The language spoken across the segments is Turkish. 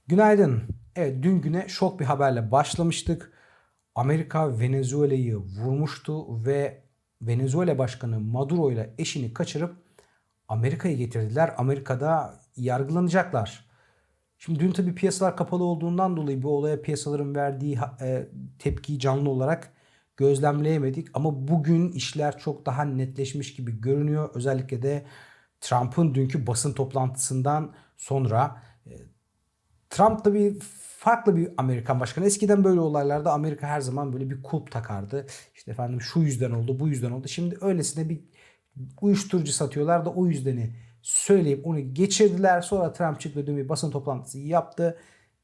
Günaydın. Evet, dün güne şok bir haberle başlamıştık. Amerika Venezuela'yı vurmuştu ve Venezuela Başkanı Maduro ile eşini kaçırıp Amerika'ya getirdiler. Amerika'da yargılanacaklar. Şimdi dün tabii piyasalar kapalı olduğundan dolayı bu olaya piyasaların verdiği tepkiyi canlı olarak gözlemleyemedik. Ama bugün işler çok daha netleşmiş gibi görünüyor. Özellikle de Trump'ın dünkü basın toplantısından sonra. Trump da bir farklı bir Amerikan başkanı. Eskiden böyle olaylarda Amerika her zaman böyle bir kulp takardı. İşte efendim şu yüzden oldu, bu yüzden oldu. Şimdi öylesine bir uyuşturucu satıyorlar da o yüzdeni söyleyip onu geçirdiler. Sonra Trump çıktı, dün bir basın toplantısı yaptı.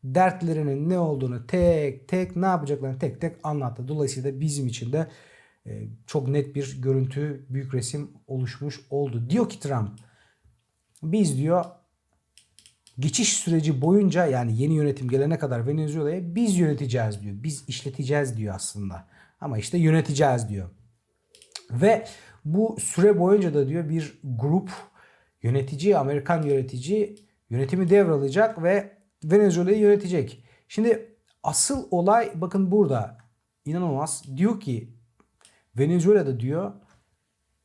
Dertlerinin ne olduğunu tek tek, ne yapacaklarını tek tek anlattı. Dolayısıyla bizim için de çok net bir görüntü, büyük resim oluşmuş oldu. Diyor ki Trump, biz diyor geçiş süreci boyunca, yani yeni yönetim gelene kadar Venezuela'ya biz yöneteceğiz diyor. Biz işleteceğiz diyor aslında. Ama işte yöneteceğiz diyor. Ve bu süre boyunca da diyor bir grup yönetici, Amerikan yönetici yönetimi devralacak ve Venezuela'yı yönetecek. Şimdi asıl olay bakın burada, inanılmaz. Diyor ki Venezuela'da diyor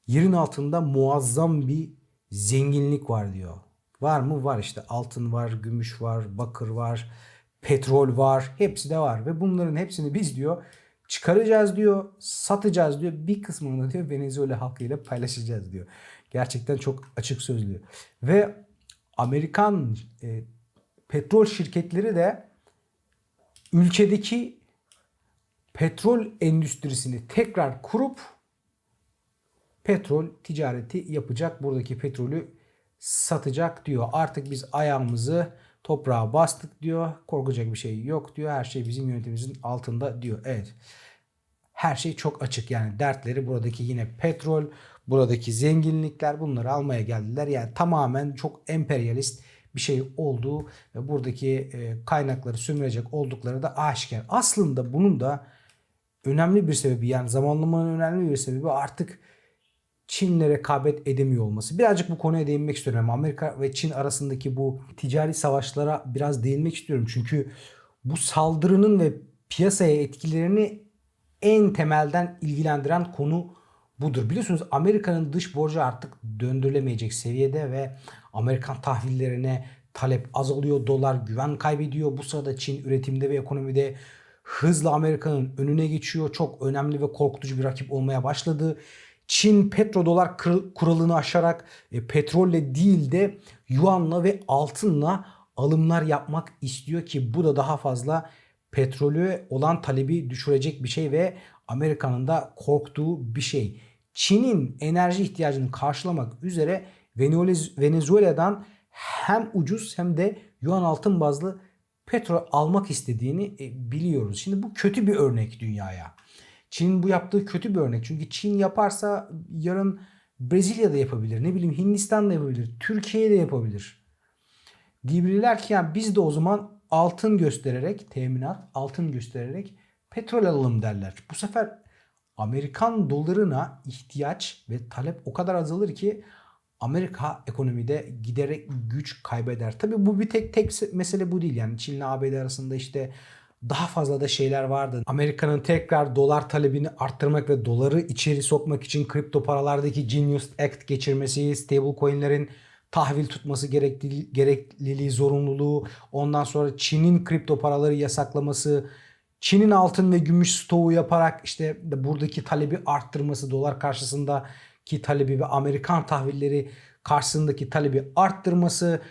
yerin altında muazzam bir zenginlik var diyor. Var mı? Var işte. Altın var, gümüş var, bakır var, petrol var. Hepsi de var. Ve bunların hepsini biz diyor çıkaracağız diyor, satacağız diyor. Bir kısmını da diyor Venezuela halkıyla paylaşacağız diyor. Gerçekten çok açık sözlü. Ve Amerikan petrol şirketleri de ülkedeki petrol endüstrisini tekrar kurup petrol ticareti yapacak. Buradaki petrolü satacak diyor. Artık biz ayağımızı toprağa bastık diyor. Korkacak bir şey yok diyor. Her şey bizim yönetimimizin altında diyor. Evet. Her şey çok açık, yani dertleri buradaki yine petrol, buradaki zenginlikler, bunları almaya geldiler. Yani tamamen çok emperyalist bir şey olduğu ve buradaki kaynakları sömürecek oldukları da aşikar. Aslında bunun da önemli bir sebebi, yani zamanlamanın önemli bir sebebi artık Çin'le rekabet edemiyor olması. Birazcık bu konuya değinmek istiyorum. Yani Amerika ve Çin arasındaki bu ticari savaşlara biraz değinmek istiyorum. Çünkü bu saldırının ve piyasaya etkilerini en temelden ilgilendiren konu budur. Biliyorsunuz Amerika'nın dış borcu artık döndürülemeyecek seviyede ve Amerikan tahvillerine talep azalıyor. Dolar güven kaybediyor. Bu sırada Çin üretimde ve ekonomide hızla Amerika'nın önüne geçiyor. Çok önemli ve korkutucu bir rakip olmaya başladı. Çin petrodolar kuralını aşarak petrolle değil de yuanla ve altınla alımlar yapmak istiyor ki bu da daha fazla petrolü olan talebi düşürecek bir şey ve Amerika'nın da korktuğu bir şey. Çin'in enerji ihtiyacını karşılamak üzere Venezuela'dan hem ucuz hem de yuan altın bazlı petrol almak istediğini biliyoruz. Şimdi bu kötü bir örnek dünyaya. Çin'in bu yaptığı kötü bir örnek. Çünkü Çin yaparsa yarın Brezilya'da yapabilir. Ne bileyim Hindistan'da yapabilir. Türkiye'de yapabilir. Diyebilirler ki yani biz de o zaman altın göstererek, teminat, altın göstererek petrol alalım derler. Bu sefer Amerikan dolarına ihtiyaç ve talep o kadar azalır ki Amerika ekonomide giderek güç kaybeder. Tabii bu bir tek mesele bu değil. Yani Çin'le ABD arasında işte daha fazla da şeyler vardı. Amerika'nın tekrar dolar talebini arttırmak ve doları içeri sokmak için kripto paralardaki Genius Act geçirmesi, stablecoin'lerin tahvil tutması gerekliliği, zorunluluğu, ondan sonra Çin'in kripto paraları yasaklaması, Çin'in altın ve gümüş stoğu yaparak işte buradaki talebi arttırması, dolar karşısındaki talebi ve Amerikan tahvilleri karşısındaki talebi arttırması,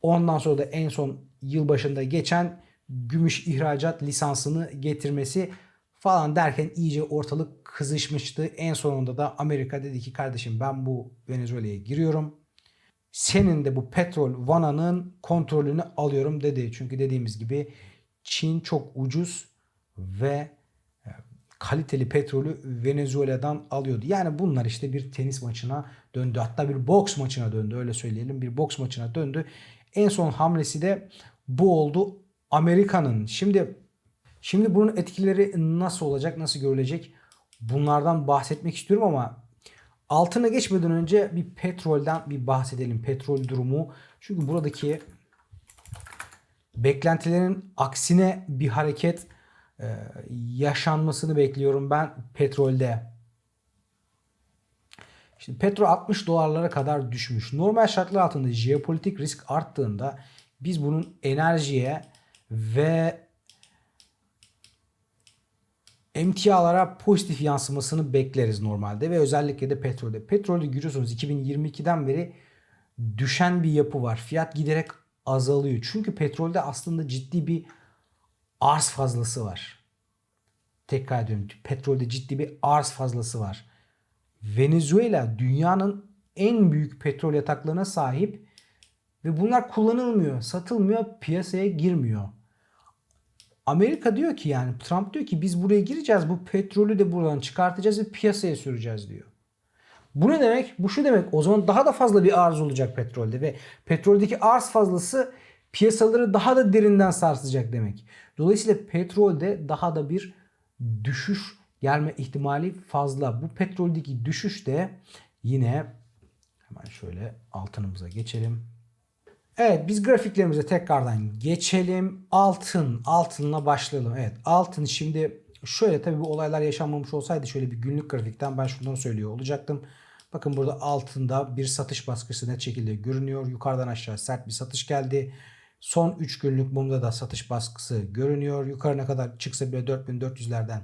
ondan sonra da en son yılbaşında geçen gümüş ihracat lisansını getirmesi falan derken iyice ortalık kızışmıştı. En sonunda da Amerika dedi ki kardeşim ben bu Venezuela'ya giriyorum. Senin de bu petrol vananın kontrolünü alıyorum dedi. Çünkü dediğimiz gibi Çin çok ucuz ve kaliteli petrolü Venezuela'dan alıyordu. Yani bunlar işte bir tenis maçına döndü. Hatta bir boks maçına döndü, öyle söyleyelim. Bir boks maçına döndü. En son hamlesi de bu oldu Amerika'nın. Şimdi bunun etkileri nasıl olacak, nasıl görülecek? Bunlardan bahsetmek istiyorum ama altına geçmeden önce bir petrolden bir bahsedelim. Petrol durumu. Çünkü buradaki beklentilerin aksine bir hareket yaşanmasını bekliyorum ben petrolde. Şimdi petrol 60 dolarlara kadar düşmüş. Normal şartlar altında jeopolitik risk arttığında biz bunun enerjiye ve emtialara pozitif yansımasını bekleriz normalde ve özellikle de petrolde. Petrolde görüyorsunuz 2022'den beri düşen bir yapı var. Fiyat giderek azalıyor. Çünkü petrolde aslında ciddi bir arz fazlası var. Tekrar ediyorum. Petrolde ciddi bir arz fazlası var. Venezuela dünyanın en büyük petrol yataklarına sahip ve bunlar kullanılmıyor, satılmıyor, piyasaya girmiyor. Amerika diyor ki, yani Trump diyor ki biz buraya gireceğiz, bu petrolü de buradan çıkartacağız ve piyasaya süreceğiz diyor. Bu ne demek? Bu şu demek: o zaman daha da fazla bir arz olacak petrolde ve petroldeki arz fazlası piyasaları daha da derinden sarsacak demek. Dolayısıyla petrolde daha da bir düşüş gelme ihtimali fazla. Bu petroldeki düşüş de yine hemen şöyle altınımıza geçelim. Evet, biz grafiklerimize tekrardan geçelim. Altınla başlayalım. Evet, altın şimdi şöyle, tabii bu olaylar yaşanmamış olsaydı şöyle bir günlük grafikten ben şunları söylüyor olacaktım. Bakın burada altında bir satış baskısı net şekilde görünüyor. Yukarıdan aşağı sert bir satış geldi. Son 3 günlük mumda da satış baskısı görünüyor. Yukarına kadar çıksa bile 4400'lerden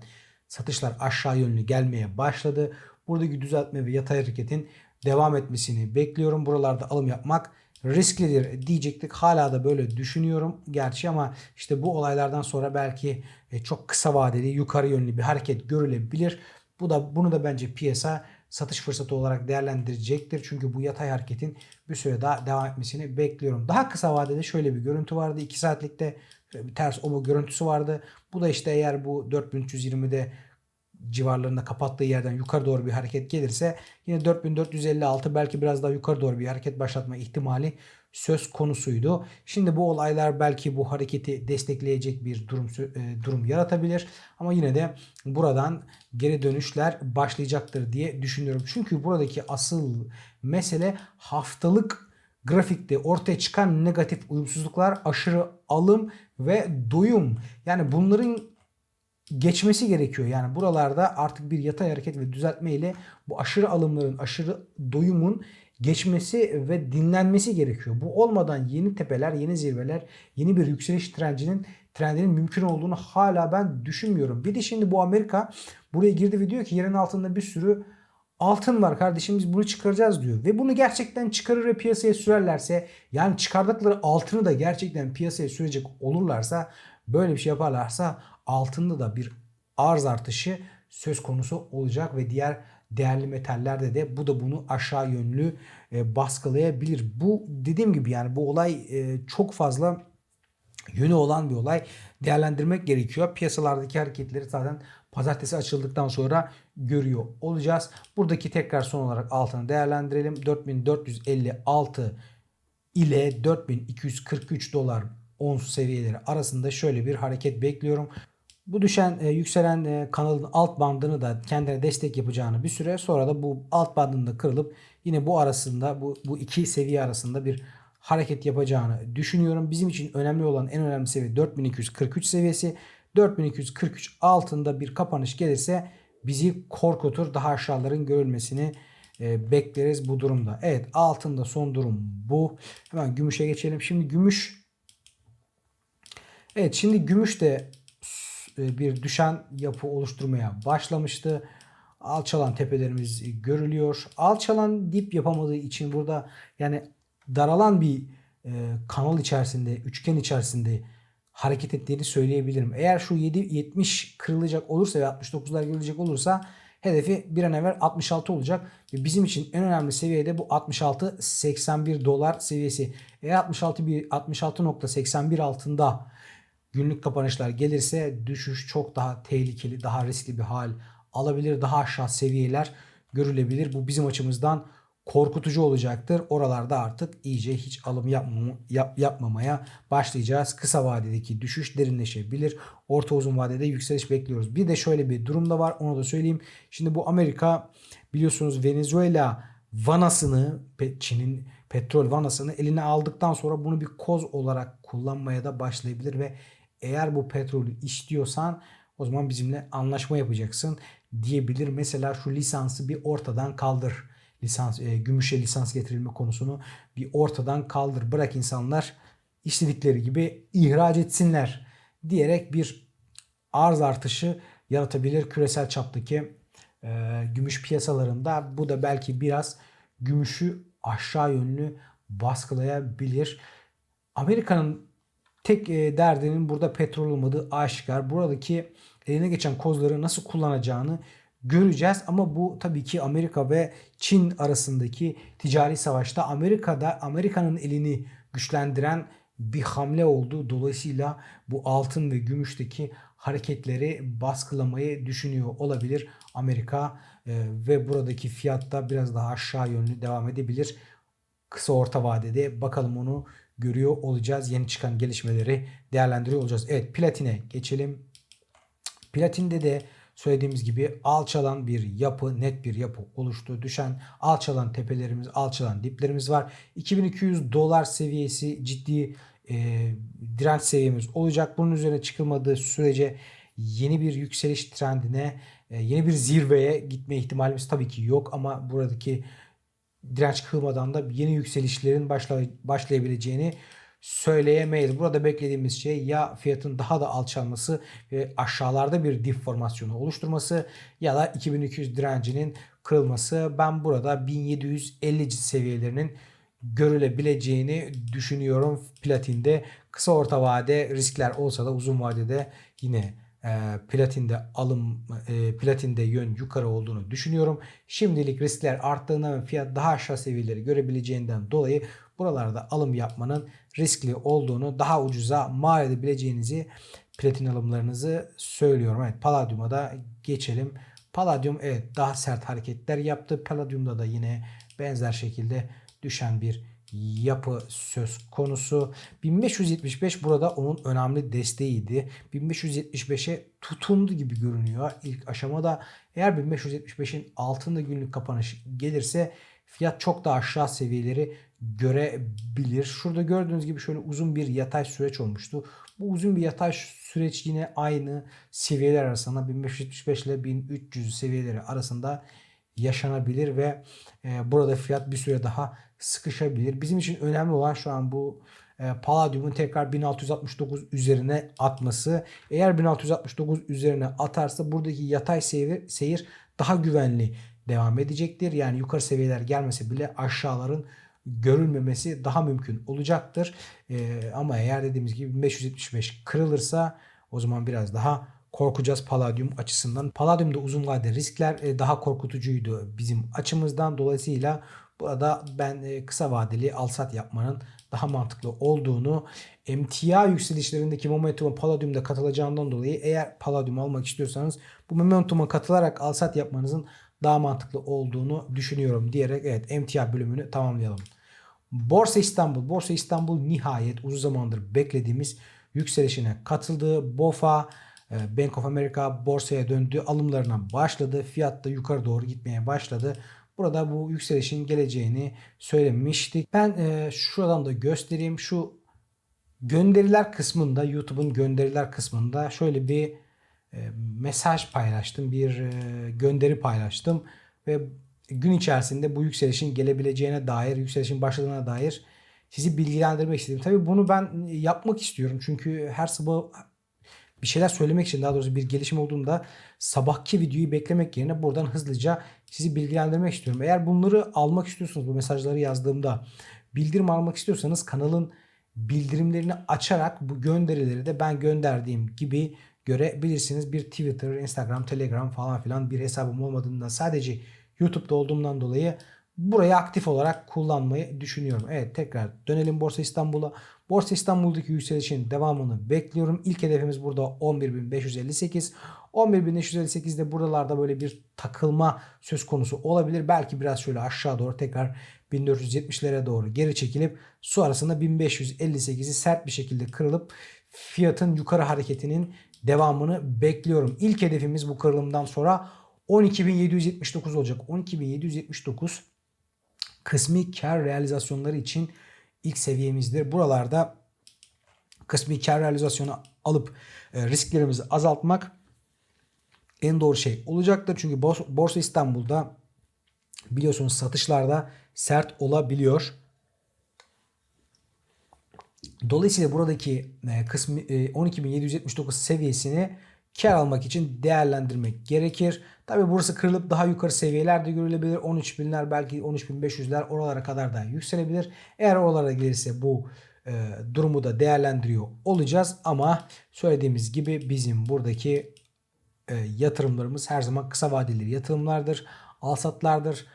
satışlar aşağı yönlü gelmeye başladı. Buradaki düzeltme ve yatay hareketin devam etmesini bekliyorum. Buralarda alım yapmak risklidir diyecektik. Hala da böyle düşünüyorum gerçi, ama işte bu olaylardan sonra belki çok kısa vadeli yukarı yönlü bir hareket görülebilir. Bunu da bence piyasa satış fırsatı olarak değerlendirecektir. Çünkü bu yatay hareketin bir süre daha devam etmesini bekliyorum. Daha kısa vadede şöyle bir görüntü vardı. 2 saatlikte bir ters omo görüntüsü vardı. Bu da işte eğer bu 4320'de civarlarında kapattığı yerden yukarı doğru bir hareket gelirse yine 4456, belki biraz daha yukarı doğru bir hareket başlatma ihtimali söz konusuydu. Şimdi bu olaylar belki bu hareketi destekleyecek bir durum yaratabilir. Ama yine de buradan geri dönüşler başlayacaktır diye düşünüyorum. Çünkü buradaki asıl mesele haftalık grafikte ortaya çıkan negatif uyumsuzluklar, aşırı alım ve doyum. Yani bunların geçmesi gerekiyor. Yani buralarda artık bir yatay hareket ve düzeltme ile bu aşırı alımların, aşırı doyumun geçmesi ve dinlenmesi gerekiyor. Bu olmadan yeni tepeler, yeni zirveler, yeni bir yükseliş trendinin mümkün olduğunu hala ben düşünmüyorum. Bir de şimdi bu Amerika buraya girdi ve diyor ki yerin altında bir sürü altın var kardeşim, biz bunu çıkaracağız diyor. Ve bunu gerçekten çıkarır ve piyasaya sürerlerse, yani çıkardıkları altını da gerçekten piyasaya sürecek olurlarsa, böyle bir şey yaparlarsa altında da bir arz artışı söz konusu olacak ve diğer değerli metallerde de bu da bunu aşağı yönlü baskılayabilir. Bu dediğim gibi yani bu olay çok fazla yönü olan bir olay. Değerlendirmek gerekiyor. Piyasalardaki hareketleri zaten pazartesi açıldıktan sonra görüyor olacağız. Buradaki tekrar son olarak altını değerlendirelim. 4456 ile 4243 dolar ons seviyeleri arasında şöyle bir hareket bekliyorum. Bu yükselen kanalın alt bandını da kendine destek yapacağını, bir süre sonra da bu alt bandını da kırılıp yine bu arasında bu iki seviye arasında bir hareket yapacağını düşünüyorum. Bizim için önemli olan, en önemli seviye 4243 seviyesi. 4243 altında bir kapanış gelirse bizi korkutur. Daha aşağıların görülmesini bekleriz bu durumda. Evet, altında son durum bu. Hemen gümüşe geçelim. Şimdi gümüş. Evet, şimdi gümüş de bir düşen yapı oluşturmaya başlamıştı. Alçalan tepelerimiz görülüyor. Alçalan dip yapamadığı için burada yani daralan bir kanal içerisinde, üçgen içerisinde hareket ettiğini söyleyebilirim. Eğer şu 7.70 kırılacak olursa ve 69'lar görülecek olursa hedefi bir an evvel 66 olacak. Ve bizim için en önemli seviyede bu 66.81 dolar seviyesi. Eğer 66.81 altında günlük kapanışlar gelirse düşüş çok daha tehlikeli, daha riskli bir hal alabilir. Daha aşağı seviyeler görülebilir. Bu bizim açımızdan korkutucu olacaktır. Oralarda artık iyice hiç alım yapmamaya başlayacağız. Kısa vadedeki düşüş derinleşebilir. Orta uzun vadede yükseliş bekliyoruz. Bir de şöyle bir durum da var. Onu da söyleyeyim. Şimdi bu Amerika biliyorsunuz Venezuela vanasını, Çin'in petrol vanasını eline aldıktan sonra bunu bir koz olarak kullanmaya da başlayabilir ve eğer bu petrolü istiyorsan o zaman bizimle anlaşma yapacaksın diyebilir. Mesela şu lisansı bir ortadan kaldır. Gümüşe lisans getirilme konusunu bir ortadan kaldır. Bırak insanlar istedikleri gibi ihraç etsinler diyerek bir arz artışı yaratabilir küresel çaptaki gümüş piyasalarında. Bu da belki biraz gümüşü aşağı yönlü baskılayabilir. Amerika'nın tek derdinin burada petrol olmadığı aşikar. Buradaki eline geçen kozları nasıl kullanacağını göreceğiz. Ama bu tabii ki Amerika ve Çin arasındaki ticari savaşta Amerika'nın elini güçlendiren bir hamle oldu. Dolayısıyla bu altın ve gümüşteki hareketleri baskılamayı düşünüyor olabilir Amerika ve buradaki fiyatta biraz daha aşağı yönlü devam edebilir. Kısa orta vadede bakalım onu görüyor olacağız. Yeni çıkan gelişmeleri değerlendiriyor olacağız. Evet, platine geçelim. Platinde de söylediğimiz gibi alçalan bir yapı, net bir yapı oluştu. Düşen, alçalan tepelerimiz, alçalan diplerimiz var. 2200 dolar seviyesi ciddi direnç seviyemiz olacak. Bunun üzerine çıkılmadığı sürece yeni bir yükseliş trendine, yeni bir zirveye gitme ihtimalimiz tabii ki yok. Ama buradaki direnç kırmadan da yeni yükselişlerin başlayabileceğini söyleyemeyiz. Burada beklediğimiz şey ya fiyatın daha da alçalması ve aşağılarda bir dip formasyonu oluşturması ya da 2200 direncinin kırılması. Ben burada 1750 seviyelerinin görülebileceğini düşünüyorum platinde. Kısa orta vade riskler olsa da uzun vadede yine platinde yön yukarı olduğunu düşünüyorum. Şimdilik riskler arttığından ve fiyat daha aşağı seviyeleri görebileceğinden dolayı buralarda alım yapmanın riskli olduğunu, daha ucuza mal edebileceğinizi, platin alımlarınızı söylüyorum. Evet, Palladium'a da geçelim. Palladium evet daha sert hareketler yaptı. Palladium'da da yine benzer şekilde düşen bir yapı söz konusu. 1575 burada onun önemli desteğiydi. 1575'e tutundu gibi görünüyor ilk aşamada. Eğer 1575'in altında günlük kapanış gelirse fiyat çok daha aşağı seviyeleri görebilir. Şurada gördüğünüz gibi şöyle uzun bir yatay süreç olmuştu. Bu uzun bir yatay süreç yine aynı seviyeler arasında 1575 ile 1300 seviyeleri arasında yaşanabilir ve burada fiyat bir süre daha sıkışabilir. Bizim için önemli olan şu an bu Palladium'un tekrar 1669 üzerine atması. Eğer 1669 üzerine atarsa buradaki yatay seyir daha güvenli devam edecektir. Yani yukarı seviyeler gelmese bile aşağıların görülmemesi daha mümkün olacaktır. Ama eğer dediğimiz gibi 1575 kırılırsa o zaman biraz daha korkacağız Palladium açısından. Palladium'da uzun vadeli riskler daha korkutucuydu bizim açımızdan. Dolayısıyla burada ben kısa vadeli alsat yapmanın daha mantıklı olduğunu, emtia yükselişlerindeki momentuma Palladium'da katılacağından dolayı eğer Palladium almak istiyorsanız bu momentuma katılarak alsat yapmanızın daha mantıklı olduğunu düşünüyorum diyerek evet emtia bölümünü tamamlayalım. Borsa İstanbul. Borsa İstanbul nihayet uzun zamandır beklediğimiz yükselişine katıldı. BOFA, Bank of America borsaya döndü. Alımlarına başladı. Fiyat da yukarı doğru gitmeye başladı. Burada bu yükselişin geleceğini söylemiştik. Ben şuradan da göstereyim. Şu gönderiler kısmında, YouTube'un gönderiler kısmında şöyle bir mesaj paylaştım. Bir gönderi paylaştım. Ve gün içerisinde bu yükselişin gelebileceğine dair, yükselişin başladığına dair sizi bilgilendirmek istedim. Tabii bunu ben yapmak istiyorum. Çünkü her sabah bir şeyler söylemek için, daha doğrusu bir gelişim olduğunda sabahki videoyu beklemek yerine buradan hızlıca sizi bilgilendirmek istiyorum. Eğer bunları almak istiyorsanız, bu mesajları yazdığımda bildirim almak istiyorsanız kanalın bildirimlerini açarak bu gönderileri de ben gönderdiğim gibi görebilirsiniz. Bir Twitter, Instagram, Telegram falan filan bir hesabım olmadığından, sadece YouTube'da olduğumdan dolayı burayı aktif olarak kullanmayı düşünüyorum. Evet, tekrar dönelim Borsa İstanbul'a. Borsa İstanbul'daki yükselişin devamını bekliyorum. İlk hedefimiz burada 11.558. 11.558'de buralarda böyle bir takılma söz konusu olabilir. Belki biraz şöyle aşağı doğru tekrar 1470'lere doğru geri çekilip su arasında 1558'i sert bir şekilde kırılıp fiyatın yukarı hareketinin devamını bekliyorum. İlk hedefimiz bu kırılımdan sonra 12.779 olacak. 12.779 kısmi kar realizasyonları için ilk seviyemizdir. Buralarda kısmi kar realizasyonu alıp risklerimizi azaltmak en doğru şey olacaktır. Çünkü Borsa İstanbul'da biliyorsunuz satışlarda sert olabiliyor. Dolayısıyla buradaki kısmı 12.779 seviyesini kar almak için değerlendirmek gerekir. Tabi burası kırılıp daha yukarı seviyelerde görülebilir. 13.000'ler belki 13.500'ler oralara kadar da yükselebilir. Eğer oralara gelirse bu durumu da değerlendiriyor olacağız. Ama söylediğimiz gibi bizim buradaki yatırımlarımız her zaman kısa vadeli yatırımlardır. Alsatlardır.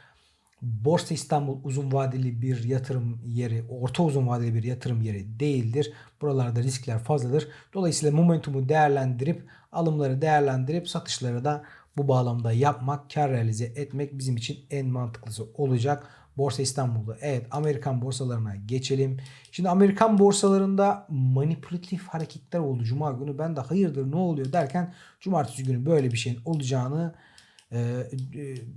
Borsa İstanbul uzun vadeli bir yatırım yeri, orta uzun vadeli bir yatırım yeri değildir. Buralarda riskler fazladır. Dolayısıyla momentumu değerlendirip, alımları değerlendirip satışları da bu bağlamda yapmak, kar realize etmek bizim için en mantıklısı olacak. Borsa İstanbul'da. Evet, Amerikan borsalarına geçelim. Şimdi Amerikan borsalarında manipülatif hareketler oldu Cuma günü. Ben de hayırdır ne oluyor derken Cumartesi günü böyle bir şeyin olacağını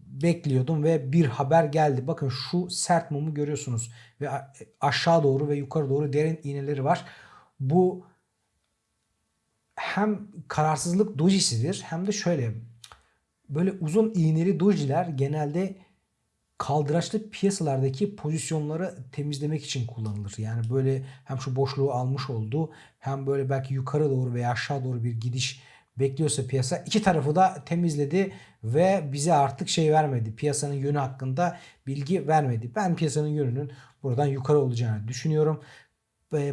bekliyordum ve bir haber geldi. Bakın şu sert mumu görüyorsunuz ve aşağı doğru ve yukarı doğru derin iğneleri var. Bu hem kararsızlık dojisidir hem de şöyle böyle uzun iğneli dojiler genelde kaldıraçlı piyasalardaki pozisyonları temizlemek için kullanılır. Yani böyle hem şu boşluğu almış olduğu hem böyle belki yukarı doğru veya aşağı doğru bir gidiş bekliyorsa piyasa iki tarafı da temizledi ve bize artık şey vermedi. Piyasanın yönü hakkında bilgi vermedi. Ben piyasanın yönünün buradan yukarı olacağını düşünüyorum.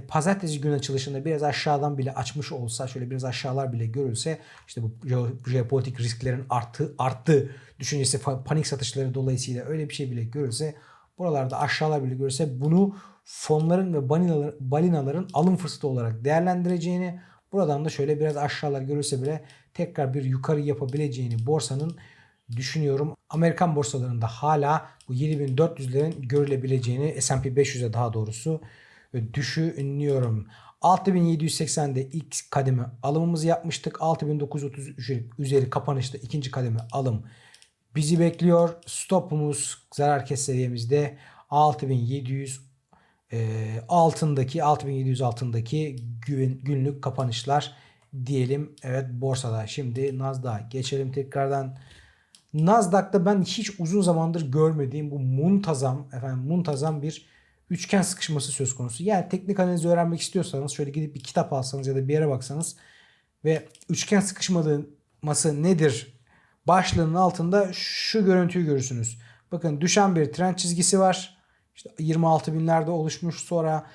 Pazartesi gün açılışında biraz aşağıdan bile açmış olsa şöyle biraz aşağılar bile görülse işte bu jeopolitik risklerin arttı düşüncesi panik satışları dolayısıyla öyle bir şey bile görülse buralarda aşağılar bile görülse bunu fonların ve balinaların alım fırsatı olarak değerlendireceğini buradan da şöyle biraz aşağılar görülse bile tekrar bir yukarı yapabileceğini borsanın düşünüyorum. Amerikan borsalarında hala bu 7400'lerin görülebileceğini S&P 500'e daha doğrusu düşünüyorum. 6780'de ilk kademe alımımızı yapmıştık. 6933 üzeri kapanışta ikinci kademe alım bizi bekliyor. Stopumuz zarar kes seviyemizde 6700 6700 altındaki günlük kapanışlar diyelim. Evet borsada. Şimdi Nasdaq'a geçelim tekrardan. Nasdaq'ta ben hiç uzun zamandır görmediğim bu muntazam bir üçgen sıkışması söz konusu. Yani teknik analizi öğrenmek istiyorsanız şöyle gidip bir kitap alsanız ya da bir yere baksanız ve üçgen sıkışması nedir başlığının altında şu görüntüyü görürsünüz. Bakın düşen bir trend çizgisi var. İşte 26 binlerde oluşmuş, sonra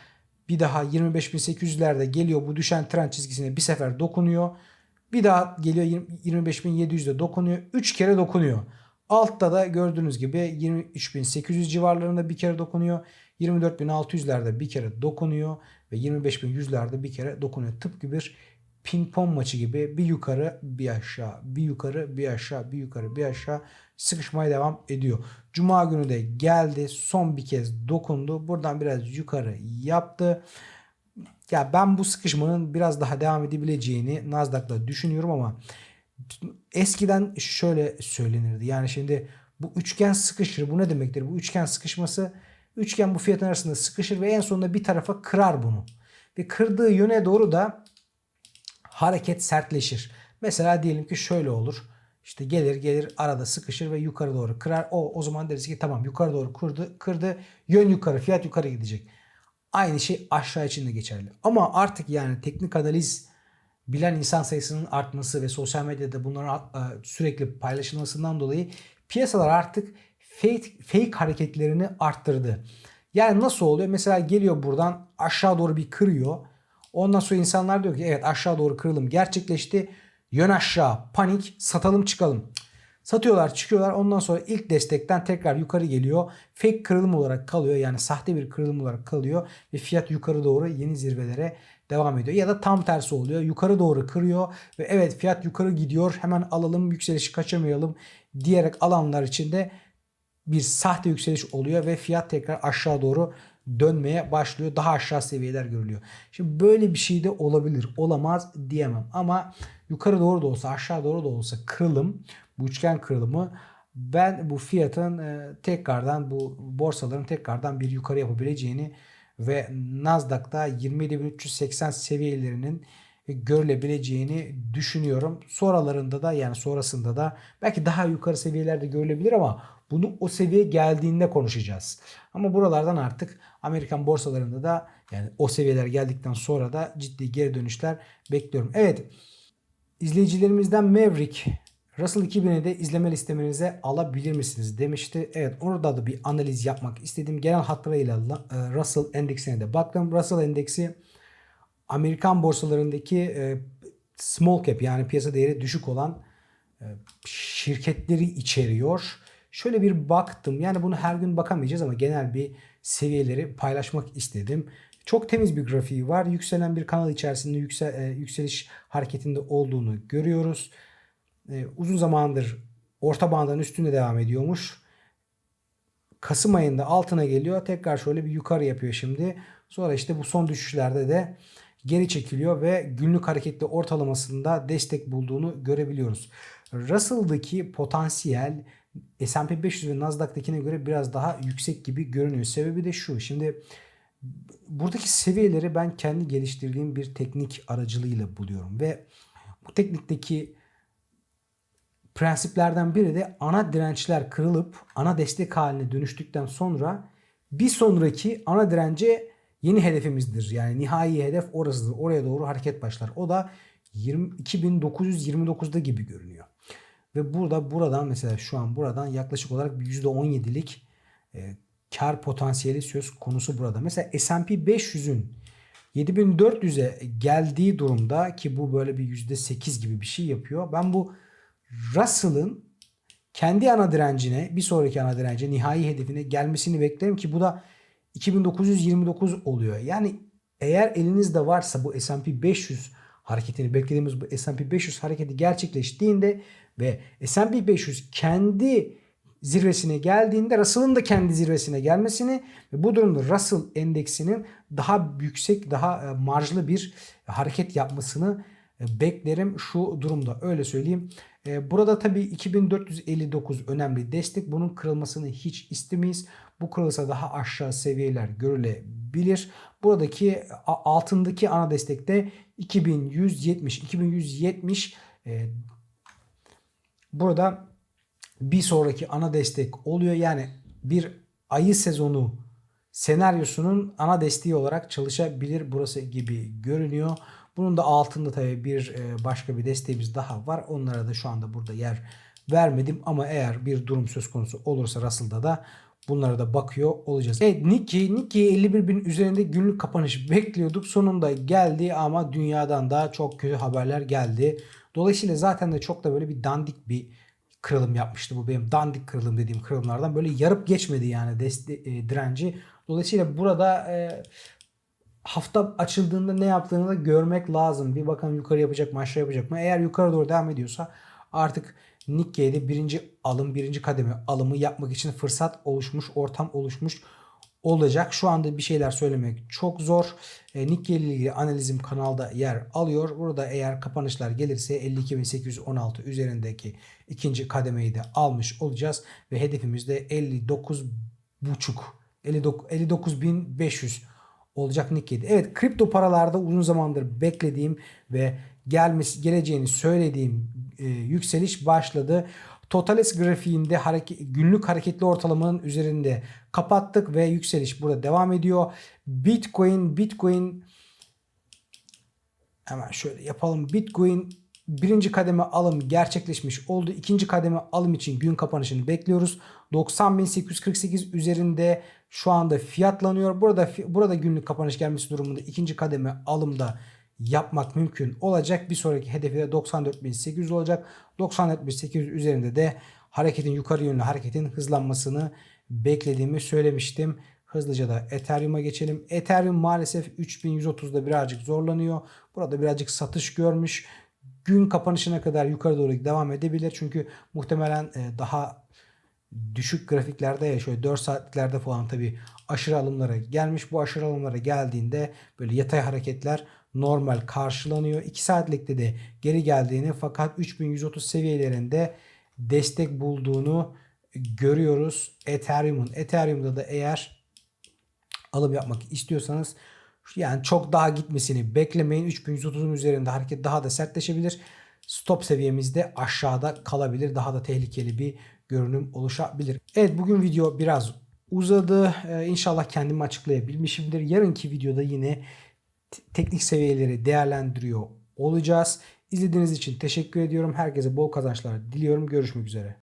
bir daha 25.800'lerde geliyor, bu düşen trend çizgisine bir sefer dokunuyor. Bir daha geliyor 25.700'de dokunuyor. 3 kere dokunuyor. Altta da gördüğünüz gibi 23.800 civarlarında bir kere dokunuyor. 24.600'lerde bir kere dokunuyor ve 25.100'lerde bir kere dokunuyor. Tıpkı bir ping pong maçı gibi bir yukarı bir aşağı, bir yukarı bir aşağı, bir yukarı bir aşağı sıkışmaya devam ediyor. Cuma günü de geldi, son bir kez dokundu. Buradan biraz yukarı yaptı. Ya ben bu sıkışmanın biraz daha devam edebileceğini Nasdaq'la düşünüyorum ama eskiden şöyle söylenirdi. Yani şimdi bu üçgen sıkışır. Bu ne demektir? Bu üçgen sıkışması, üçgen bu fiyatın arasında sıkışır ve en sonunda bir tarafa kırar bunu. Ve kırdığı yöne doğru da hareket sertleşir. Mesela diyelim ki şöyle olur. İşte gelir arada sıkışır ve yukarı doğru kırar. O zaman deriz ki tamam, yukarı doğru kırdı. Yön yukarı, fiyat yukarı gidecek. Aynı şey aşağı için de geçerli. Ama artık yani teknik analiz bilen insan sayısının artması ve sosyal medyada bunların sürekli paylaşılmasından dolayı piyasalar artık fake hareketlerini arttırdı. Yani nasıl oluyor? Mesela geliyor buradan aşağı doğru bir kırıyor. Ondan sonra insanlar diyor ki evet, aşağı doğru kırılım gerçekleşti. Yön aşağı, panik, satalım çıkalım. Satıyorlar, çıkıyorlar. Ondan sonra ilk destekten tekrar yukarı geliyor. Fake kırılım olarak kalıyor. Yani sahte bir kırılım olarak kalıyor. Ve fiyat yukarı doğru yeni zirvelere devam ediyor. Ya da tam tersi oluyor. Yukarı doğru kırıyor. Ve evet, fiyat yukarı gidiyor. Hemen alalım, yükselişi kaçırmayalım diyerek alanlar içinde bir sahte yükseliş oluyor. Ve fiyat tekrar aşağı doğru dönmeye başlıyor. Daha aşağı seviyeler görülüyor. Şimdi böyle bir şey de olabilir. Olamaz diyemem. Ama yukarı doğru da olsa, aşağı doğru da olsa kırılım, bu üçgen kırılımı Ben bu fiyatın tekrardan bu borsaların tekrardan bir yukarı yapabileceğini ve Nasdaq'ta 27.380 seviyelerinin görülebileceğini düşünüyorum. Sonralarında da yani sonrasında da belki daha yukarı seviyelerde görülebilir ama bunu o seviyeye geldiğinde konuşacağız. Ama buralardan artık Amerikan borsalarında da yani o seviyeler geldikten sonra da ciddi geri dönüşler bekliyorum. Evet, izleyicilerimizden Maverick Russell 2000'i de izleme listenize alabilir misiniz demişti. Evet, orada da bir analiz yapmak istedim. Genel hatlarıyla Russell endeksine de baktım. Russell endeksi Amerikan borsalarındaki small cap yani piyasa değeri düşük olan şirketleri içeriyor. Şöyle bir baktım. Yani bunu her gün bakamayacağız ama genel bir seviyeleri paylaşmak istedim. Çok temiz bir grafiği var. Yükselen bir kanal içerisinde yükseliş hareketinde olduğunu görüyoruz. Uzun zamandır orta bandın üstünde devam ediyormuş. Kasım ayında altına geliyor. Tekrar şöyle bir yukarı yapıyor şimdi. Sonra işte bu son düşüşlerde de geri çekiliyor ve günlük hareketli ortalamasında destek bulduğunu görebiliyoruz. Russell'daki potansiyel S&P 500 ve Nasdaq'takine göre biraz daha yüksek gibi görünüyor. Sebebi de şu. Şimdi buradaki seviyeleri ben kendi geliştirdiğim bir teknik aracılığıyla buluyorum ve bu teknikteki prensiplerden biri de ana dirençler kırılıp ana destek haline dönüştükten sonra bir sonraki ana dirence yeni hedefimizdir. Yani nihai hedef orasıdır. Oraya doğru hareket başlar. O da 2929'da gibi görünüyor. Ve buradan mesela şu an buradan yaklaşık olarak bir %17'lik kar potansiyeli söz konusu burada. Mesela S&P 500'ün 7400'e geldiği durumda ki bu böyle bir %8 gibi bir şey yapıyor. Ben bu Russell'ın kendi ana direncine, bir sonraki ana dirence, nihai hedefine gelmesini beklerim ki bu da 2929 oluyor. Yani eğer elinizde varsa bu S&P 500 hareketini beklediğimiz bu S&P 500 hareketi gerçekleştiğinde ve S&P 500 kendi zirvesine geldiğinde Russell'ın da kendi zirvesine gelmesini ve bu durumda Russell endeksinin daha yüksek, daha marjlı bir hareket yapmasını beklerim şu durumda. Öyle söyleyeyim. Burada tabii 2459 önemli destek. Bunun kırılmasını hiç istemeyiz. Bu kırılsa daha aşağı seviyeler görülebilir. Buradaki altındaki ana destekte 2170. 2170 burada bir sonraki ana destek oluyor. Yani bir ayı sezonu senaryosunun ana desteği olarak çalışabilir burası gibi görünüyor. Bunun da altında tabii bir başka bir desteğimiz daha var. Onlara da şu anda burada yer vermedim ama eğer bir durum söz konusu olursa Russell'da da bunlara da bakıyor olacağız. Evet, Nikkei 51 bin üzerinde günlük kapanış bekliyorduk. Sonunda geldi ama dünyadan da çok kötü haberler geldi. Dolayısıyla zaten de çok da böyle bir dandik bir kırılım yapmıştı. Bu benim dandik kırılım dediğim kırılımlardan. Böyle yarıp geçmedi yani direnci. Dolayısıyla burada hafta açıldığında ne yaptığını da görmek lazım. Bir bakalım yukarı yapacak mı aşağı yapacak mı? Eğer yukarı doğru devam ediyorsa artık Nikkei'de birinci kademe alımı yapmak için fırsat oluşmuş, ortam oluşmuş olacak. Şu anda bir şeyler söylemek çok zor. Nikkei ile ilgili analizim kanalda yer alıyor. Burada eğer kapanışlar gelirse 52.816 üzerindeki ikinci kademeyi de almış olacağız ve hedefimiz de 59.500 olacak Nikkei'de. Evet, kripto paralarda uzun zamandır beklediğim ve geleceğini söylediğim yükseliş başladı. Totales grafiğinde günlük hareketli ortalamanın üzerinde kapattık ve yükseliş burada devam ediyor. Bitcoin hemen şöyle yapalım. Bitcoin birinci kademe alım gerçekleşmiş oldu. İkinci kademe alım için gün kapanışını bekliyoruz. 90.848 üzerinde şu anda fiyatlanıyor. Burada günlük kapanış gelmesi durumunda ikinci kademe alımda yapmak mümkün olacak. Bir sonraki hedefi de 94.800 olacak. 94.800 üzerinde de yukarı yönlü hareketin hızlanmasını beklediğimi söylemiştim. Hızlıca da Ethereum'a geçelim. Ethereum maalesef 3130'da birazcık zorlanıyor. Burada birazcık satış görmüş. Gün kapanışına kadar yukarı doğru devam edebilir. Çünkü muhtemelen daha düşük grafiklerde ya şöyle 4 saatliklerde falan tabii aşırı alımlara gelmiş. Bu aşırı alımlara geldiğinde böyle yatay hareketler normal karşılanıyor. 2 saatlikte de geri geldiğini fakat 3130 seviyelerinde destek bulduğunu görüyoruz. Ethereum'da da eğer alım yapmak istiyorsanız yani çok daha gitmesini beklemeyin. 3130'un üzerinde hareket daha da sertleşebilir. Stop seviyemizde aşağıda kalabilir. Daha da tehlikeli bir görünüm oluşabilir. Evet, bugün video biraz uzadı. İnşallah kendimi açıklayabilmişimdir. Yarınki videoda yine teknik seviyeleri değerlendiriyor olacağız. İzlediğiniz için teşekkür ediyorum. Herkese bol kazançlar diliyorum. Görüşmek üzere.